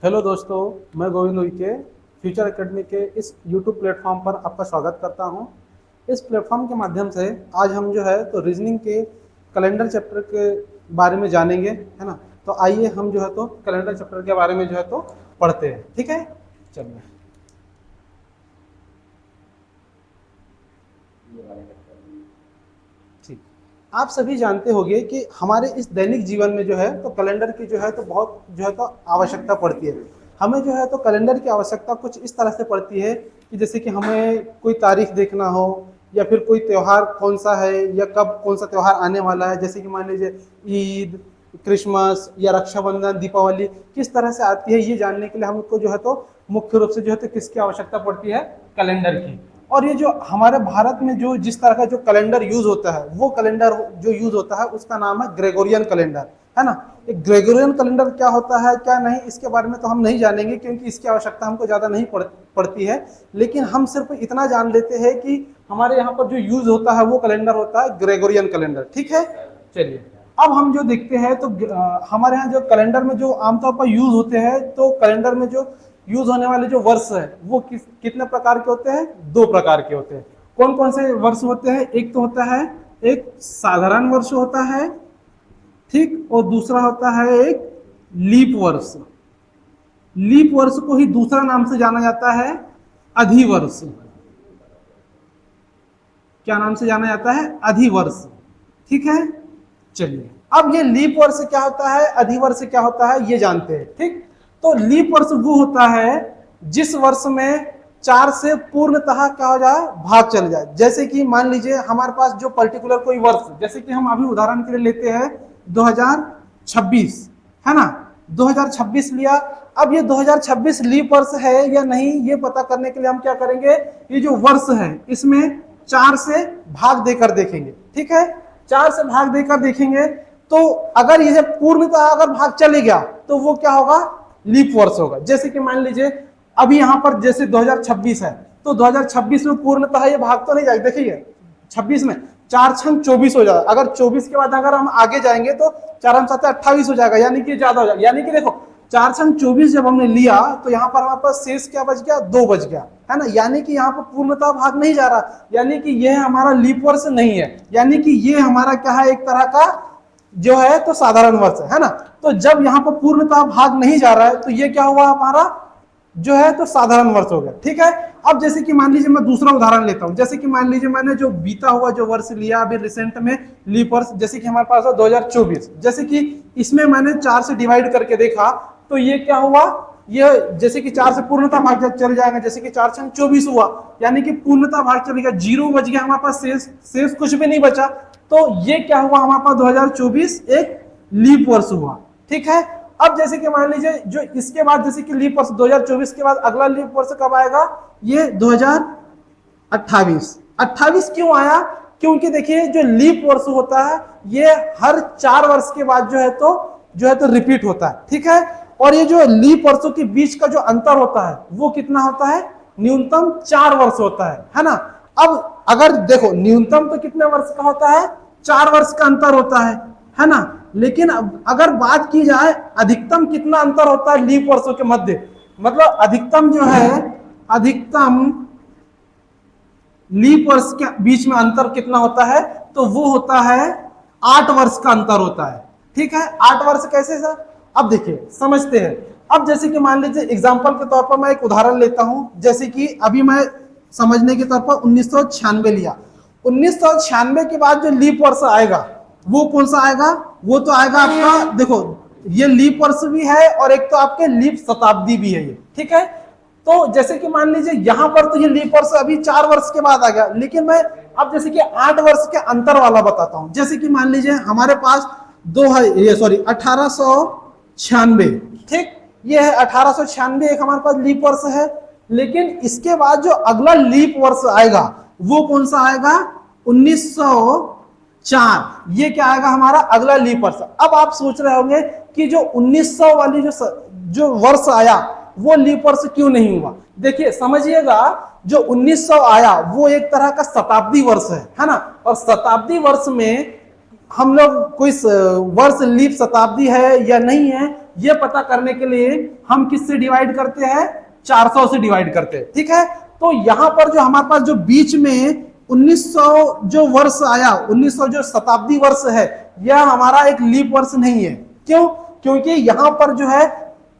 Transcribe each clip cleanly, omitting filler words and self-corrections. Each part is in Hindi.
हेलो दोस्तों, मैं गोविंद उइके फ्यूचर एकेडमी के इस यूट्यूब प्लेटफॉर्म पर आपका स्वागत करता हूं। इस प्लेटफॉर्म के माध्यम से आज हम जो है तो रीजनिंग के कैलेंडर चैप्टर के बारे में जानेंगे, है ना। तो आइए हम जो है तो कैलेंडर चैप्टर के बारे में जो है तो पढ़ते हैं, ठीक है। चलिए, ठीक। आप सभी जानते होंगे कि हमारे इस दैनिक जीवन में जो है तो कैलेंडर की जो है तो बहुत जो है तो आवश्यकता पड़ती है। हमें जो है तो कैलेंडर की आवश्यकता कुछ इस तरह से पड़ती है कि जैसे कि हमें कोई तारीख देखना हो, या फिर कोई त्यौहार कौन सा है या कब कौन सा त्यौहार आने वाला है, जैसे कि मान लीजिए ईद, क्रिसमस या रक्षाबंधन, दीपावली किस तरह से आती है, ये जानने के लिए हमको जो है तो मुख्य रूप से जो है तो किसकी आवश्यकता पड़ती है, कैलेंडर की। और ये जो हमारे भारत में जो जिस तरह का जो कैलेंडर यूज होता है, वो कैलेंडर जो यूज होता है उसका नाम है ग्रेगोरियन कैलेंडर, है ना। एक ग्रेगोरियन कैलेंडर क्या होता है क्या नहीं, इसके बारे में तो हम नहीं जानेंगे क्योंकि इसकी आवश्यकता हमको ज़्यादा नहीं पड़ती है। लेकिन हम सिर्फ इतना जान लेते हैं कि हमारे यहाँ पर जो यूज होता है वो कैलेंडर होता है ग्रेगोरियन कैलेंडर, ठीक है। चलिए, अब हम जो देखते हैं तो हमारे यहाँ जो कैलेंडर में जो आमतौर पर यूज होते हैं, तो कैलेंडर में जो यूज होने वाले जो वर्ष है वो कितने प्रकार के होते हैं, दो प्रकार के होते हैं। कौन कौन से वर्ष होते हैं, एक तो होता है एक साधारण वर्ष होता है, ठीक, और दूसरा होता है एक लीप वर्ष। लीप वर्ष को ही दूसरा नाम से जाना जाता है अधिवर्ष। क्या नाम से जाना जाता है, अधिवर्ष, ठीक है। चलिए, अब ये लीप वर्ष क्या होता है, अधिवर्ष क्या होता है, ये जानते हैं, ठीक। तो लीप वर्ष वो होता है जिस वर्ष में 4 से पूर्णतः क्या हो जाए, भाग चल जाए। जैसे कि मान लीजिए हमारे पास जो पर्टिकुलर कोई वर्ष, जैसे कि हम अभी उदाहरण के लिए लेते हैं 2026, है ना। 2026 लिया। अब ये 2026 लीप वर्ष है या नहीं, ये पता करने के लिए हम क्या करेंगे, ये जो वर्ष है इसमें 4 से भाग देकर देखेंगे, ठीक है। 4 से भाग देकर देखेंगे तो अगर ये पूर्णतः अगर भाग चले गया तो वो क्या होगा, लीप वर्ष होगा। जैसे कि मान लीजिए अभी यहाँ पर जैसे 2026 है, तो 2026 में पूर्णतः ये भाग तो नहीं जाएगा। देखिए 26 में 4 छंग 24 हो जाएगा। अगर 24 के बाद अगर हम आगे जाएंगे तो 4 हम 7 28 हो जाएगा, यानी कि ज्यादा हो जाएगा। यानी कि देखो 4 छंग 24 जब हमने लिया तो यहाँ पर हमारे पास शेष क्या बच गया, 2 बच गया, है ना। यानी कि यहाँ पर पूर्णतः भाग नहीं जा रहा, यानी कि यह हमारा लीप वर्ष नहीं है, यानी कि ये हमारा क्या है, एक तरह का जो है तो साधारण वर्ष है ना। तो जब यहाँ पर पूर्णतः भाग नहीं जा रहा है तो ये क्या हुआ, हमारा जो है तो साधारण वर्ष हो गया, ठीक है। अब जैसे कि मान लीजिए मैं दूसरा उदाहरण लेता हूं, जैसे कि मान लीजिए मैंने जो बीता हुआ जो वर्ष लिया अभी रिसेंट में लीप वर्ष, जैसे कि हमारे पास है 2024। जैसे कि इसमें मैंने 4 से डिवाइड करके देखा तो ये क्या हुआ, ये जैसे कि 4 से पूर्णतः भाग चल जाएगा, जैसे कि 4 छंग 24 हुआ, यानी कि पूर्णतः भाग चलेगा, 0 बच गया हमारे पास, शेष कुछ भी नहीं बचा। तो ये क्या हुआ, हमारे पास 2024 एक लीप वर्ष हुआ, ठीक है। अब जैसे कि मान लीजिए जो इसके बाद जैसे कि लीप वर्ष 2024 के बाद अगला लीप वर्ष कब आएगा, ये 2028 क्यों आया, क्योंकि देखिए जो लीप वर्ष होता है ये हर 4 वर्ष के बाद जो है तो रिपीट होता है, ठीक है। और ये जो लीप वर्षों के बीच का जो अंतर होता है वो कितना होता है, न्यूनतम 4 वर्ष होता है ना। अब अगर देखो न्यूनतम तो कितने वर्ष का होता है, 4 वर्ष का अंतर होता है ना। लेकिन अगर बात की जाए अधिकतम कितना अंतर होता है लीप वर्षों के मध्य, मतलब अधिकतम जो है, अधिकतम लीप वर्ष के बीच में अंतर कितना होता है, तो वो होता है 8 वर्ष का अंतर होता है, ठीक है। 8 वर्ष कैसे सर, अब देखिए समझते हैं। अब जैसे कि मान लीजिए एग्जांपल के तौर पर मैं एक उदाहरण लेता हूं, जैसे कि अभी मैं समझने के तौर पर 1996 लिया। 1996 के बाद जो लीप वर्ष आएगा वो कौन सा आएगा, वो तो आएगा आपका, देखो ये लीप वर्ष भी है और एक तो आपके लीप शताब्दी भी है ये, ठीक है। तो जैसे कि मान लीजिए यहां पर तो ये लीप वर्ष अभी 4 वर्ष के बाद आ गया, लेकिन मैं अब जैसे कि 8 वर्ष के अंतर वाला बताता हूं। जैसे कि मान लीजिए हमारे पास 1896, ठीक, ये है 1896 एक हमारे पास लीप वर्ष है। लेकिन इसके बाद जो अगला लीप वर्ष आएगा वो कौन सा आएगा, 1904, ये क्या आएगा हमारा अगला लीप वर्ष। अब आप सोच रहे होंगे कि जो 1900 वाली जो वर्ष आया वो लीप वर्ष क्यों नहीं हुआ। देखिए समझिएगा, जो 1900 आया वो एक तरह का शताब्दी वर्ष है ना। और शताब्दी वर्ष में हम लोग कोई वर्ष लीप शताब्दी है या नहीं है, ये पता करने के लिए हम किससे डिवाइड करते हैं, 400 से डिवाइड करते हैं। ठीक है, तो यहां पर जो हमारे पास जो बीच में 1900 जो वर्ष आया, 1900 जो शताब्दी वर्ष है, यह हमारा एक लीप वर्ष नहीं है। क्यों? क्योंकि यहां पर जो है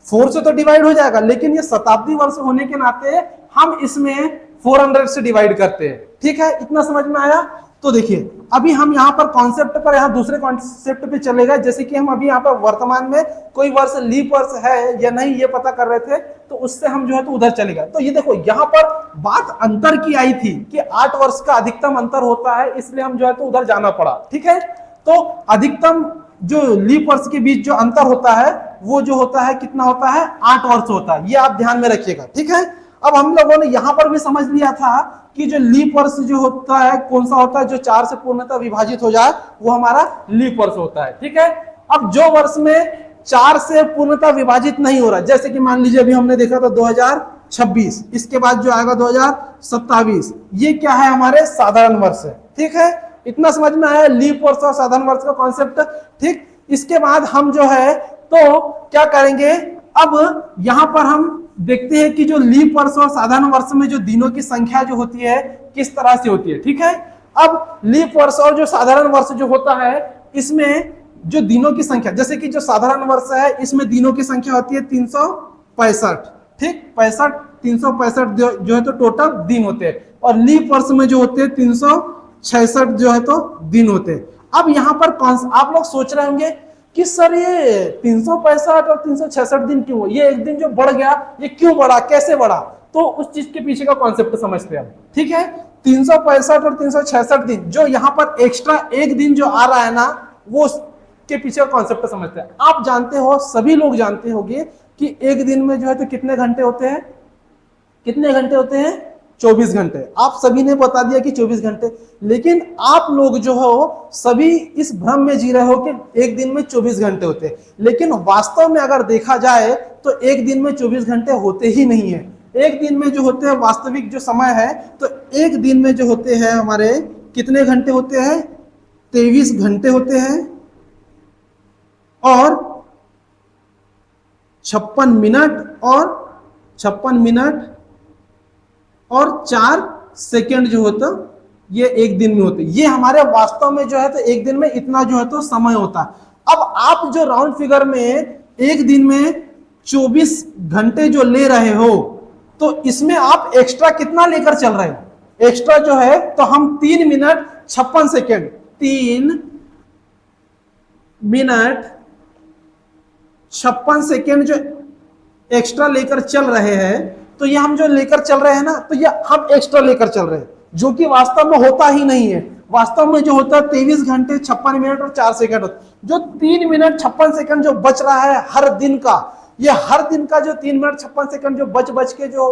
4 से तो डिवाइड हो जाएगा, लेकिन ये शताब्दी वर्ष होने के नाते हम इसमें 400 से डिवाइड करते हैं। ठीक है, इतना समझ में आया? तो देखिए अभी हम यहाँ पर कॉन्सेप्ट पर, यहाँ दूसरे कॉन्सेप्ट पे चले गए। जैसे कि हम अभी यहाँ पर वर्तमान में कोई वर्ष लीप वर्ष है या नहीं ये पता कर रहे थे, तो उससे हम जो है तो उधर चले गए। तो ये देखो यहाँ पर बात अंतर की आई थी कि 8 वर्ष का अधिकतम अंतर होता है, इसलिए हम जो है तो उधर जाना पड़ा। ठीक है, तो अधिकतम जो लीप वर्ष के बीच जो अंतर होता है वो जो होता है कितना होता है, 8 वर्ष होता है। ये आप ध्यान में रखिएगा। ठीक है, अब हम लोगों ने यहां पर भी समझ लिया था कि जो लीप वर्ष जो होता है कौन सा होता है, जो 4 से पूर्णतः विभाजित हो जाए वो हमारा लीप वर्ष होता है। ठीक है, अब जो वर्ष में 4 से पूर्णतः विभाजित नहीं हो रहा, जैसे कि मान लीजिए अभी हमने देखा था 2026, इसके बाद जो आएगा 2027, ये क्या है, हमारे साधारण वर्ष है। ठीक है, इतना समझ में आया लीप वर्ष और साधारण वर्ष का कॉन्सेप्ट। ठीक, इसके बाद हम जो है तो क्या करेंगे, अब यहां पर हम देखते हैं कि जो लीप वर्ष और साधारण वर्ष में जो दिनों की संख्या जो होती है किस तरह से होती है। ठीक है, अब लीप वर्ष और जो साधारण वर्ष जो होता है इसमें जो दिनों की संख्या, जैसे कि जो साधारण वर्ष है इसमें दिनों की संख्या होती है 365। ठीक, 365 जो है तो टोटल दिन होते हैं, और लीप वर्ष में जो होते हैं 366 जो है तो दिन होते हैं। अब यहाँ पर आप लोग सोच रहे होंगे कि सर ये 365 और 366 दिन क्यों, ये एक दिन जो बढ़ गया ये क्यों बढ़ा, कैसे बढ़ा? तो उस चीज के पीछे का कॉन्सेप्ट समझते हैं। ठीक है, 365 और 366 दिन जो यहाँ पर एक्स्ट्रा एक दिन जो आ रहा है ना, वो के पीछे का कॉन्सेप्ट समझते हैं। आप जानते हो, सभी लोग जानते होंगे कि एक दिन में जो है तो कितने घंटे होते हैं, कितने घंटे होते हैं, 24 घंटे। आप सभी ने बता दिया कि 24 घंटे, लेकिन आप लोग जो हो सभी इस भ्रम में जी रहे हो कि एक दिन में 24 घंटे होते हैं, लेकिन वास्तव में अगर देखा जाए तो एक दिन में 24 घंटे होते ही नहीं है। एक दिन में जो होते हैं वास्तविक जो समय है, तो एक दिन में जो होते हैं हमारे कितने घंटे होते हैं, 23 घंटे होते हैं और 56 मिनट और 4 सेकेंड जो होता ये एक दिन में होते। ये हमारे वास्तव में जो है तो एक दिन में इतना जो है तो समय होता है। अब आप जो राउंड फिगर में एक दिन में 24 घंटे जो ले रहे हो, तो इसमें आप एक्स्ट्रा कितना लेकर चल रहे हो? एक्स्ट्रा जो है तो हम 3 मिनट 56 सेकेंड, 3 मिनट 56 सेकेंड जो एक्स्ट्रा लेकर चल रहे हैं, तो ये हम जो लेकर चल रहे हैं ना, तो ये हम एक्स्ट्रा लेकर चल रहे हैं, जो कि वास्तव में होता ही नहीं है। वास्तव में जो होता है 23 घंटे 56 मिनट और 4 सेकंड होता है। जो 3 मिनट 56 सेकंड जो बच रहा है हर दिन का, ये हर दिन का जो 3 मिनट 56 सेकंड जो बच के जो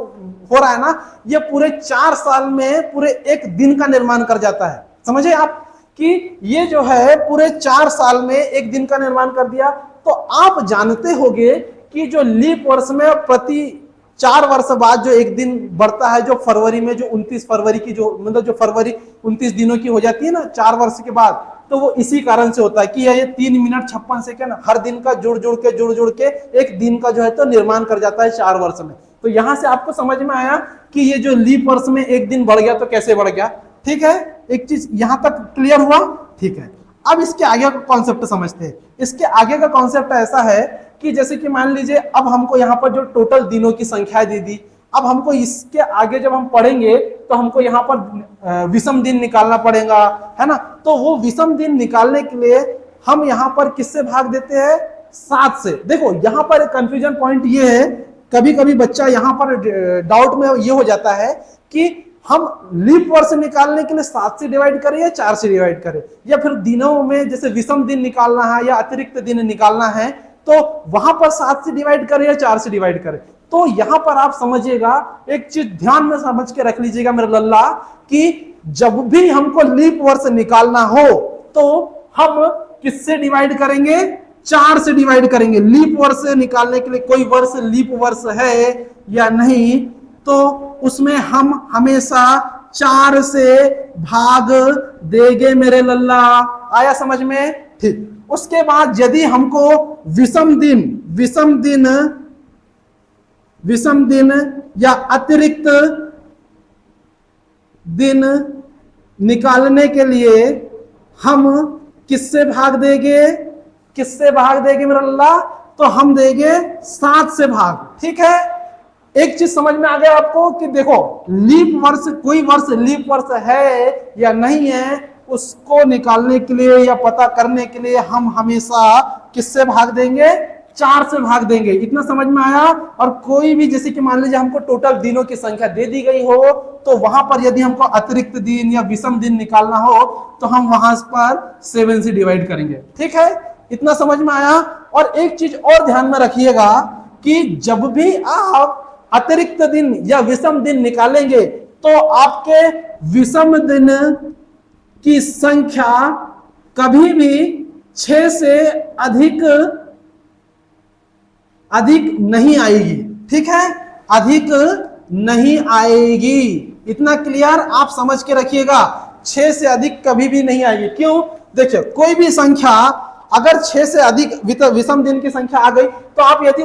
हो रहा है ना, ये पूरे 4 साल में पूरे एक दिन का निर्माण कर जाता है। समझे आप कि ये जो है पूरे 4 साल में एक दिन का निर्माण कर दिया। तो आप जानते होंगे कि जो लीप वर्ष में प्रति 4 वर्ष बाद जो एक दिन बढ़ता है, जो फरवरी में जो 29 फरवरी की जो मतलब जो फरवरी 29 दिनों की हो जाती है ना 4 वर्ष के बाद, तो वो इसी कारण से होता है कि ये 3 मिनट 56 सेकंड हर दिन का जुड़ जुड़ के एक दिन का जो है तो निर्माण कर जाता है 4 वर्ष में। तो यहां से आपको समझ में आया कि ये जो लीप वर्ष में एक दिन बढ़ गया तो कैसे बढ़ गया। ठीक है, एक चीज यहां तक क्लियर हुआ। ठीक है, अब इसके आगे का कॉन्सेप्ट समझते हैं। इसके आगे का कॉन्सेप्ट ऐसा है कि जैसे कि मान लीजिए अब हमको यहाँ पर जो टोटल दिनों की संख्या दे दी, अब हमको इसके आगे जब हम पढ़ेंगे तो हमको यहाँ पर विषम दिन निकालना पड़ेगा, है ना। तो वो विषम दिन निकालने के लिए हम यहाँ पर किससे भाग देते हैं, 7 से। देखो यहाँ पर एक कंफ्यूजन पॉइंट ये है, कभी कभी बच्चा यहाँ पर डाउट में ये हो जाता है कि हम लीप वर्ष निकालने के लिए 7 से डिवाइड करें या 4 से डिवाइड करें, या फिर दिनों में जैसे विषम दिन निकालना है या अतिरिक्त दिन निकालना है तो वहां पर 7 से डिवाइड करें या 4 से डिवाइड करें। तो यहां पर आप समझिएगा, एक चीज ध्यान में समझ के रख लीजिएगा मेरे लल्ला, कि जब भी हमको लीप वर्ष निकालना हो तो हम किससे डिवाइड करेंगे, 4 से डिवाइड करेंगे। लीप वर्ष निकालने के लिए कोई वर्ष लीप वर्ष है या नहीं, तो उसमें हम हमेशा 4 से भाग देंगे मेरे लल्ला। आया समझ में? ठीक। उसके बाद यदि हमको विषम दिन या अतिरिक्त दिन निकालने के लिए हम किससे भाग देंगे? मेरा अल्लाह? तो हम देंगे 7 से भाग। ठीक है, एक चीज समझ में आ गया आपको कि देखो लीप वर्ष, कोई वर्ष लीप वर्ष है या नहीं है, उसको निकालने के लिए या पता करने के लिए हम हमेशा किससे भाग देंगे? 4 से भाग देंगे। इतना समझ में आया? और कोई भी, जैसे कि मान लीजिए हमको टोटल दिनों की संख्या दे दी गई हो, तो वहां पर यदि हमको अतिरिक्त दिन या विषम दिन निकालना हो तो हम वहां पर 7 से डिवाइड करेंगे। ठीक है, इतना समझ में आया? और एक चीज और ध्यान में रखिएगा कि जब भी आप अतिरिक्त दिन या विषम दिन निकालेंगे तो आपके विषम दिन की संख्या कभी भी 6 से अधिक नहीं आएगी। ठीक है, अधिक नहीं आएगी। इतना क्लियर आप समझ के रखिएगा, 6 से अधिक कभी भी नहीं आएगी। क्यों? देखिए, कोई भी संख्या अगर 6 से अधिक विषम दिन की संख्या आ गई तो आप यदि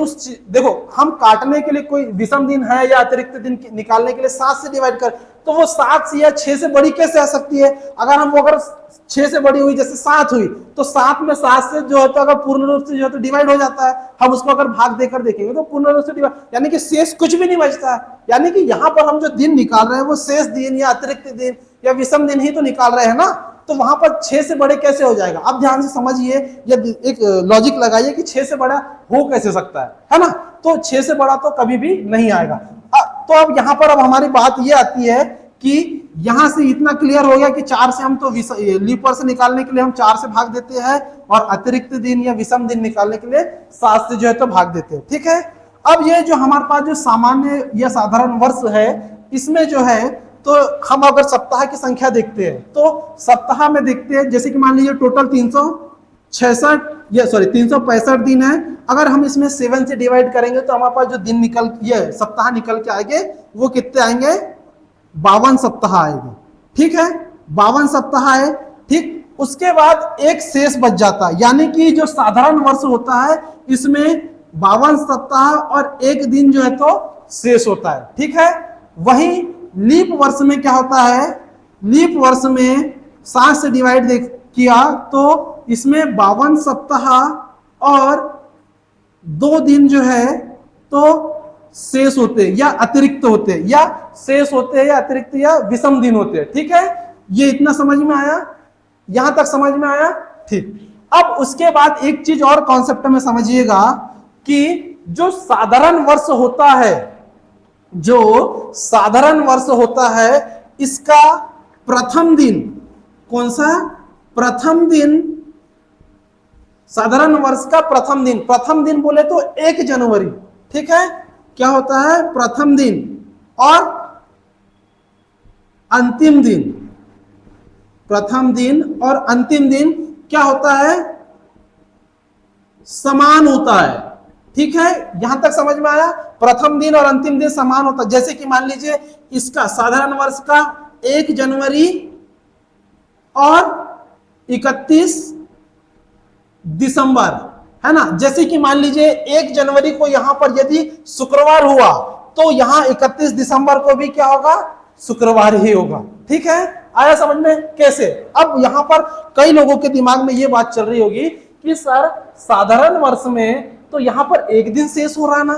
देखो हम काटने के लिए कोई विषम दिन है या अतिरिक्त दिन निकालने के लिए 7 से डिवाइड कर, तो वो 7 से या 6 से बड़ी कैसे आ सकती है? अगर 6 से बड़ी हुई, जैसे 7 हुई, तो 7 में 7 से जो है तो अगर पूर्ण रूप से जो है तो डिवाइड हो जाता है। हम उसको अगर भाग देकर देखेंगे तो पूर्ण रूप से डिवाइड, यानी कि शेष कुछ भी नहीं बचता है। यानी कि यहाँ पर हम जो दिन निकाल रहे हैं वो शेष दिन या अतिरिक्त दिन या विषम दिन ही तो निकाल रहे हैं ना, तो वहां पर 6 से बड़े कैसे हो जाएगा? आप ध्यान से समझिए, यदि एक लॉजिक लगाइए कि 6 से बड़ा हो कैसे सकता है ना? तो 6 से बड़ा तो कभी भी नहीं आएगा। तो अब यहाँ पर अब हमारी बात ये आती है कि यहां से इतना क्लियर हो गया कि 4 से हम तो लीप वर्ष निकालने के लिए हम 4 से भाग देते हैं और अतिरिक्त दिन या विषम दिन निकालने के लिए 7 से जो है तो भाग देते हैं। ठीक है, अब ये जो हमारे पास जो सामान्य या साधारण वर्ष है, इसमें जो है तो हम अगर सप्ताह की संख्या देखते हैं तो सप्ताह में देखते हैं, जैसे कि मान लीजिए टोटल 365 दिन है। अगर हम इसमें 7 से डिवाइड करेंगे तो हमारे पास जो दिन सप्ताह निकल के आएंगे वो कितने आएंगे? 52 सप्ताह आएंगे। ठीक है, 52 सप्ताह है। ठीक, उसके बाद एक शेष बच जाता है, यानी कि जो साधारण वर्ष होता है इसमें 52 सप्ताह और एक दिन जो है तो शेष होता है। ठीक है, वहीं लीप वर्ष में क्या होता है? लीप वर्ष में 7 से डिवाइड किया तो इसमें 52 सप्ताह और 2 दिन जो है तो शेष होते या अतिरिक्त होते या शेष होते हैं या अतिरिक्त या विषम दिन होते हैं। ठीक है, ये इतना समझ में आया? यहां तक समझ में आया? ठीक। अब उसके बाद एक चीज और कॉन्सेप्ट में समझिएगा कि जो साधारण वर्ष होता है, इसका प्रथम दिन कौन सा? प्रथम दिन, साधारण वर्ष का प्रथम दिन बोले तो 1 जनवरी। ठीक है, क्या होता है? प्रथम दिन और अंतिम दिन। प्रथम दिन और अंतिम दिन क्या होता है? समान होता है। ठीक है, यहां तक समझ में आया? प्रथम दिन और अंतिम दिन समान होता है। जैसे कि मान लीजिए इसका साधारण वर्ष का 1 जनवरी और 31 दिसंबर है ना। जैसे कि मान लीजिए 1 जनवरी को यहां पर यदि शुक्रवार हुआ तो यहां 31 दिसंबर को भी क्या होगा? शुक्रवार ही होगा। ठीक है, आया समझ में? कैसे? अब यहां पर कई लोगों के दिमाग में यह बात चल रही होगी कि सर साधारण वर्ष में तो यहां पर एक दिन शेष हो रहा है ना,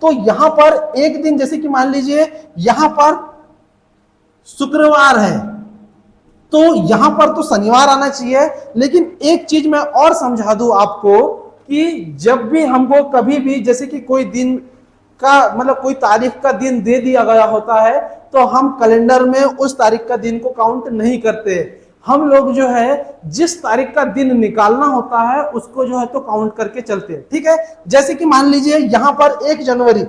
तो यहां पर एक दिन, जैसे कि मान लीजिए यहां पर शुक्रवार है तो यहां पर तो शनिवार आना चाहिए। लेकिन एक चीज मैं और समझा दूं आपको कि जब भी हमको कभी भी जैसे कि कोई दिन का मतलब कोई तारीख का दिन दे दिया गया होता है तो हम कैलेंडर में उस तारीख का दिन को काउंट नहीं करते। हम लोग जो है जिस तारीख का दिन निकालना होता है उसको जो है तो काउंट करके चलते हैं। ठीक है, जैसे कि मान लीजिए यहां पर 1 जनवरी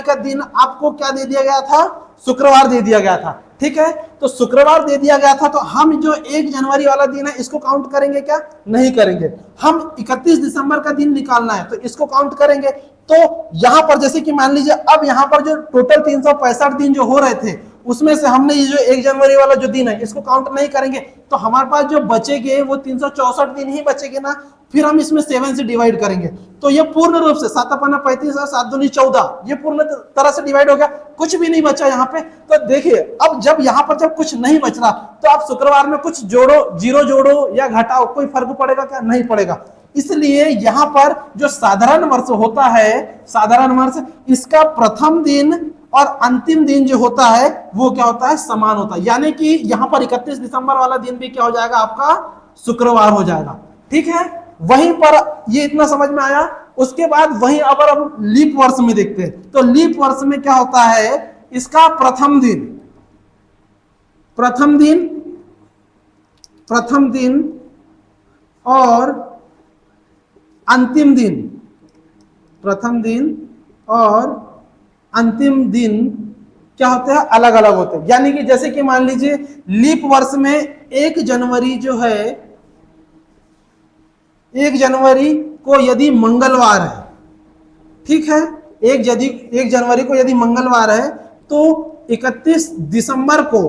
का दिन आपको क्या दे दिया गया था? शुक्रवार दे दिया गया था। ठीक है, तो शुक्रवार दे दिया गया था तो हम जो 1 जनवरी वाला दिन है इसको काउंट करेंगे क्या? नहीं करेंगे। हम 31 दिसंबर का दिन निकालना है तो इसको काउंट करेंगे। तो यहां पर जैसे कि मान लीजिए अब यहां पर जो टोटल 365 दिन जो हो रहे थे उसमें से हमने ये जो 1 जनवरी वाला जो दिन है इसको काउंट नहीं करेंगे, तो हमारे पास जो बचेंगे वो 364 दिन ही बचेंगे ना। फिर हम इसमें 7 से डिवाइड करेंगे, तो ये पूर्ण रूप से 7 अपना 35 और 7 दूनी 14, ये पूर्ण तरह से डिवाइड हो गया, कुछ भी नहीं बचा यहाँ पे। तो देखिए अब जब यहाँ पर जब कुछ नहीं बच रहा, तो आप शुक्रवार में कुछ जोड़ो, जीरो जोड़ो या घटाओ, कोई फर्क पड़ेगा क्या? नहीं पड़ेगा। इसलिए यहाँ पर जो साधारण वर्ष होता है, साधारण वर्ष, इसका प्रथम दिन और अंतिम दिन जो होता है वो क्या होता है? समान होता है। यानी कि यहाँ पर 31 दिसंबर वाला दिन भी क्या हो जाएगा? आपका शुक्रवार हो जाएगा। ठीक है, वहीं पर ये इतना समझ में आया। उसके बाद वहीं अगर हम लीप वर्ष में देखते हैं, तो लीप वर्ष में क्या होता है? इसका प्रथम दिन, प्रथम दिन, प्रथम दिन और अंतिम दिन, प्रथम दिन और अंतिम दिन क्या होते हैं? अलग अलग होते हैं। यानी कि जैसे कि मान लीजिए लीप वर्ष में 1 जनवरी जो है, 1 जनवरी को यदि मंगलवार है, ठीक है, 1 जनवरी को यदि मंगलवार है, तो 31 दिसंबर को,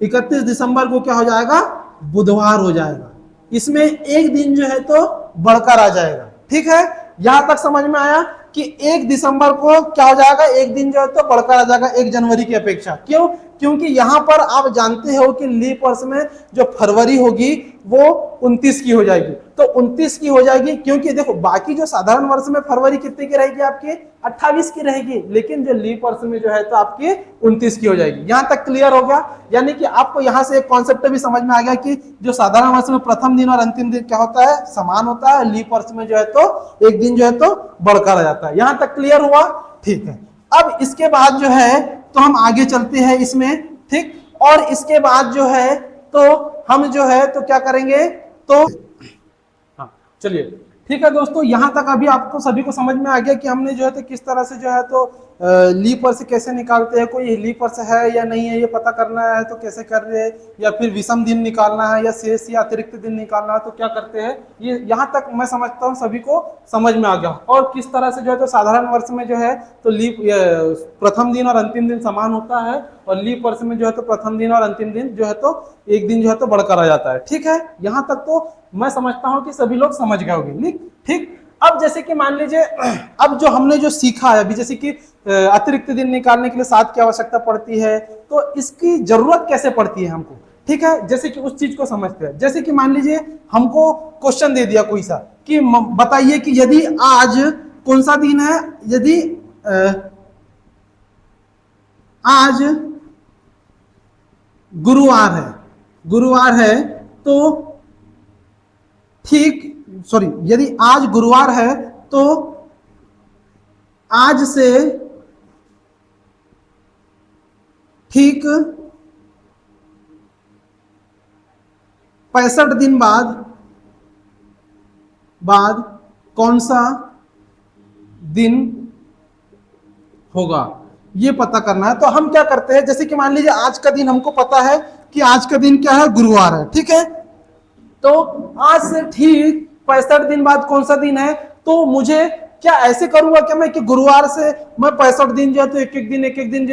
31 दिसंबर को क्या हो जाएगा? बुधवार हो जाएगा। इसमें एक दिन जो है तो बढ़कर आ जाएगा। ठीक है, यहां तक समझ में आया कि 1 दिसंबर को क्या हो जाएगा? एक दिन जो है तो बढ़कर आ जाएगा 1 जनवरी की अपेक्षा। क्यों? क्योंकि यहां पर आप जानते हो कि लीप वर्ष में जो फरवरी होगी वो 29 की हो जाएगी, तो 29 की हो जाएगी। क्योंकि देखो बाकी जो साधारण वर्ष में फरवरी कितने की रहेगी? आपकी 28 की रहेगी, लेकिन जो लीप वर्ष में जो है तो आपकी 29 की हो जाएगी। यहां तक क्लियर हो गया? यानी कि आपको यहां से एक कॉन्सेप्ट भी समझ में आ गया कि जो साधारण वर्ष में प्रथम दिन और अंतिम दिन क्या होता है? समान होता है। लीप वर्ष में जो है तो एक दिन जो है तो बढ़कर आ जाता है। यहां तक क्लियर हुआ? ठीक है, अब इसके बाद जो है तो हम आगे चलते हैं इसमें। ठीक, और इसके बाद जो है तो हम जो है तो क्या करेंगे? तो हाँ चलिए, ठीक है दोस्तों, यहां तक अभी आपको सभी को समझ में आ गया कि हमने जो है तो किस तरह से जो है तो लीप वर्ष कैसे निकालते हैं, कोई लीप वर्ष है या नहीं है ये पता करना है तो कैसे कर रहे हैं, या फिर विषम दिन निकालना है या शेष या अतिरिक्त दिन निकालना है तो क्या करते हैं, ये यहाँ तक मैं समझता हूँ सभी को समझ में आ गया। और किस तरह से जो है तो साधारण वर्ष में जो है तो लीप प्रथम दिन और अंतिम दिन समान होता है, और लीप वर्ष में जो है तो प्रथम दिन और अंतिम दिन जो है तो एक दिन जो है तो बढ़कर आ जाता है। ठीक है, यहाँ तक तो मैं समझता हूँ कि सभी लोग समझ गए होंगे। ठीक, अब जैसे कि मान लीजिए अब जो हमने जो सीखा है अभी, जैसे कि अतिरिक्त दिन निकालने के लिए 7 की आवश्यकता पड़ती है, तो इसकी जरूरत कैसे पड़ती है हमको? ठीक है, जैसे कि उस चीज को समझते हैं। जैसे कि मान लीजिए हमको क्वेश्चन दे दिया कोई सा कि बताइए कि यदि आज कौन सा दिन है, यदि आज गुरुवार है, गुरुवार है तो ठीक, सॉरी, यदि आज गुरुवार है तो आज से ठीक 65 दिन बाद कौन सा दिन होगा, ये पता करना है। तो हम क्या करते हैं, जैसे कि मान लीजिए आज का दिन हमको पता है कि आज का दिन क्या है? गुरुवार है। ठीक है, तो आज से ठीक 65 दिन बाद कौन सा दिन है? तो मुझे क्या ऐसे करूंगा क्या मैं कि गुरुवार से मैं 65 दिन जो है तो एक एक दिन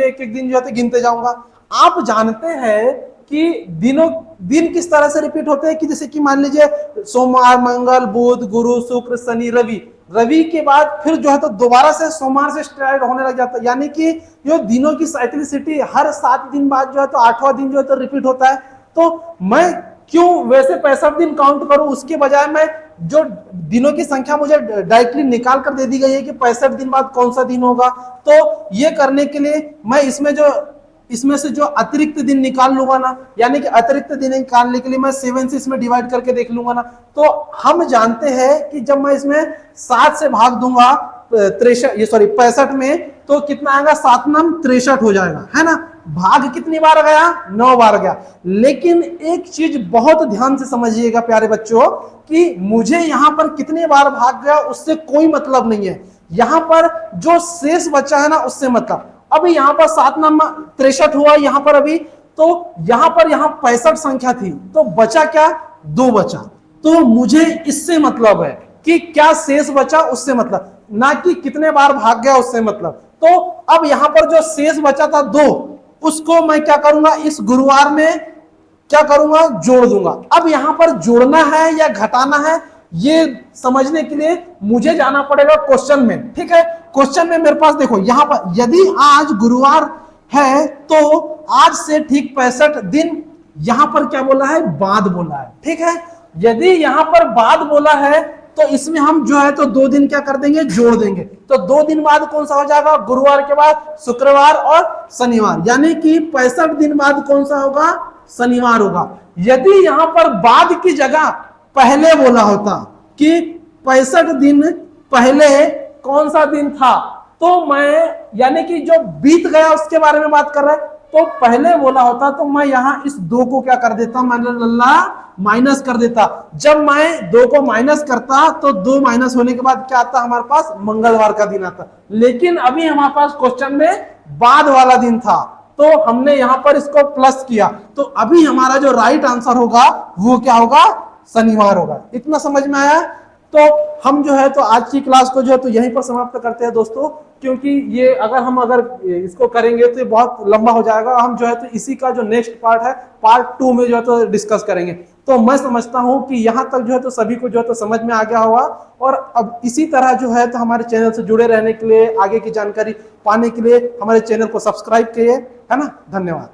जो है तो गिनते जाऊंगा। आप जानते हैं कि दिन किस तरह से रिपीट होते हैं कि जैसे कि मान लीजिए सोमवार, मंगल, बुध, गुरु, शुक्र, शनि, रवि के बाद फिर जो है तो दोबारा से सोमवार से स्टार्ट होने लग जाता है। यानी कि जो दिनों की साइक्लिसिटी हर 7 दिन बाद जो है तो 8वां दिन जो है तो रिपीट होता है। तो मैं क्यों वैसे 65 दिन काउंट करूं, उसके बजाय मैं जो दिनों की संख्या मुझे डायरेक्टली निकाल कर दे दी गई है कि 65 दिन बाद कौन सा दिन होगा, तो ये करने के लिए मैं इसमें से जो अतिरिक्त दिन निकाल लूंगा ना, यानी कि अतिरिक्त दिन निकालने के लिए मैं 7 से इसमें डिवाइड करके देख लूंगा ना, तो हम जानते हैं कि जब मैं इसमें 7 से भाग दूंगा 65 में, तो कितना आएगा? 7 नम 63 हो जाएगा, है ना। भाग कितनी बार गया? 9 बार गया। लेकिन एक चीज बहुत ध्यान से समझिएगा प्यारे बच्चों कि मुझे यहां पर कितने बार भाग गया उससे कोई मतलब नहीं है, यहां पर जो शेष बचा है ना उससे मतलब। अभी यहां पर 7 नंबर 63 हुआ यहां पर अभी, तो यहां पर 65 संख्या थी, तो बचा क्या? 2 बचा। तो मुझे इससे मतलब है कि क्या शेष बचा उससे मतलब, ना कि कितने बार भाग गया उससे मतलब। तो अब यहां पर जो शेष बचा था 2, उसको मैं क्या करूंगा, इस गुरुवार में क्या करूंगा, जोड़ दूंगा। अब यहां पर जोड़ना है या घटाना है, ये समझने के लिए मुझे जाना पड़ेगा क्वेश्चन में। ठीक है, क्वेश्चन में मेरे पास देखो, यहां पर यदि आज गुरुवार है तो आज से ठीक 65 दिन यहां पर क्या बोला है, बाद बोला है। ठीक है, यदि यहां पर बाद बोला है तो इसमें हम जो है तो 2 दिन क्या कर देंगे, जोड़ देंगे। तो 2 दिन बाद कौन सा हो जाएगा, गुरुवार के बाद शुक्रवार और शनिवार, यानी कि 65 दिन बाद कौन सा होगा, शनिवार होगा। यदि यहां पर बाद की जगह पहले बोला होता कि 65 दिन पहले कौन सा दिन था, तो मैं यानी कि जो बीत गया उसके बारे में बात कर रहे हैं, तो पहले बोला होता तो मैं यहां इस 2 को क्या कर देता, मैंने लल्ला माइनस कर देता। जब मैं 2 को माइनस करता तो 2 माइनस होने के बाद क्या आता, हमारे पास मंगलवार का दिन आता। लेकिन अभी हमारे पास क्वेश्चन में बाद वाला दिन था, तो हमने यहां पर इसको प्लस किया, तो अभी हमारा जो राइट आंसर होगा वो क्या होगा, शनिवार होगा। इतना समझ में आया? तो हम जो है तो आज की क्लास को जो है तो यहीं पर समाप्त करते हैं दोस्तों, क्योंकि ये अगर इसको करेंगे तो ये बहुत लंबा हो जाएगा। हम जो है तो इसी का जो नेक्स्ट पार्ट है, पार्ट 2 में जो है तो डिस्कस करेंगे। तो मैं समझता हूं कि यहां तक जो है तो सभी को जो है तो समझ में आ गया होगा, और अब इसी तरह जो है तो हमारे चैनल से जुड़े रहने के लिए, आगे की जानकारी पाने के लिए हमारे चैनल को सब्सक्राइब किए, है ना। धन्यवाद।